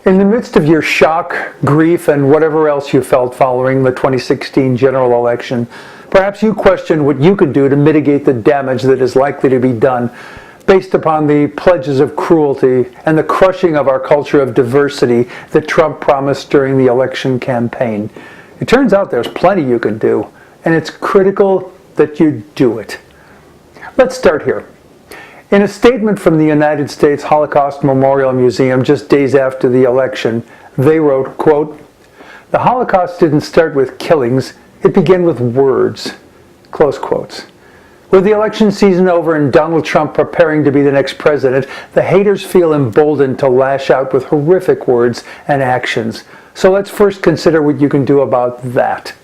In the midst of your shock, grief, and whatever else you felt following the 2016 general election, perhaps you question what you could do to mitigate the damage that is likely to be done based upon the pledges of cruelty and the crushing of our culture of diversity that Trump promised during the election campaign. It turns out there's plenty you can do, and it's critical that you do it. Let's start here. In a statement from the United States Holocaust Memorial Museum just days after the election, they wrote, quote, "The Holocaust didn't start with killings, it began with words," close quotes. With the election season over and Donald Trump preparing to be the next president, the haters feel emboldened to lash out with horrific words and actions. So let's first consider what you can do about that.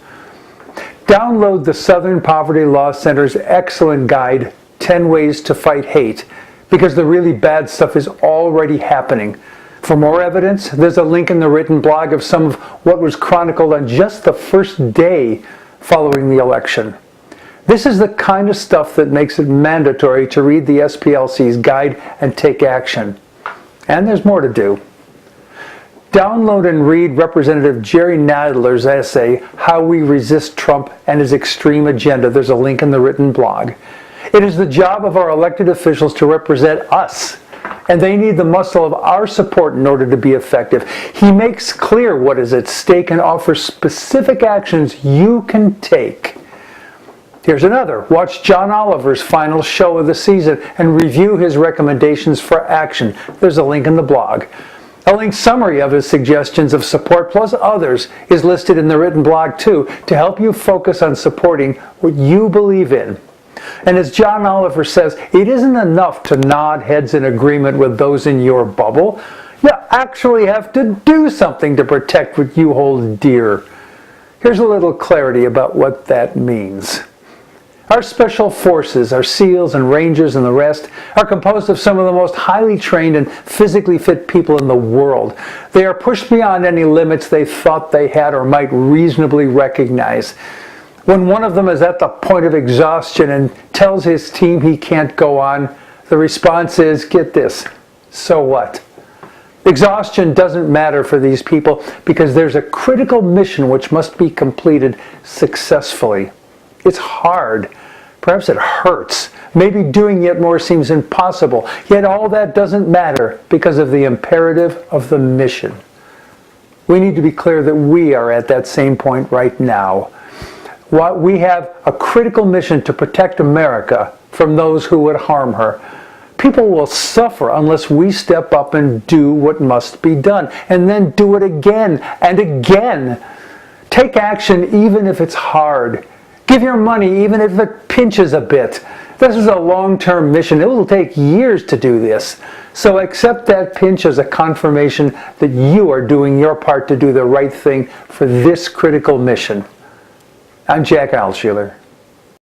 Download the Southern Poverty Law Center's excellent guide, 10 Ways to Fight Hate, because the really bad stuff is already happening. For more evidence, there's a link in the written blog of some of what was chronicled on just the first day following the election. This is the kind of stuff that makes it mandatory to read the SPLC's guide and take action. And there's more to do. Download and read Representative Jerry Nadler's essay, How We Resist Trump and His Extreme Agenda. There's a link in the written blog. It is the job of our elected officials to represent us, and they need the muscle of our support in order to be effective. He makes clear what is at stake and offers specific actions you can take. Here's another. Watch John Oliver's final show of the season and review his recommendations for action. There's a link in the blog. A linked summary of his suggestions of support plus others is listed in the written blog too, to help you focus on supporting what you believe in. And as John Oliver says, it isn't enough to nod heads in agreement with those in your bubble. You actually have to do something to protect what you hold dear. Here's a little clarity about what that means. Our special forces, our SEALs and Rangers and the rest, are composed of some of the most highly trained and physically fit people in the world. They are pushed beyond any limits they thought they had or might reasonably recognize. When one of them is at the point of exhaustion and tells his team he can't go on, the response is, get this, so what? Exhaustion doesn't matter for these people because there's a critical mission which must be completed successfully. It's hard. Perhaps it hurts. Maybe doing yet more seems impossible. Yet all that doesn't matter because of the imperative of the mission. We need to be clear that we are at that same point right now. We have a critical mission to protect America from those who would harm her. People will suffer unless we step up and do what must be done, and then do it again and again. Take action even if it's hard. Give your money even if it pinches a bit. This is a long-term mission. It will take years to do this. So accept that pinch as a confirmation that you are doing your part to do the right thing for this critical mission. I'm Jack Altshuler.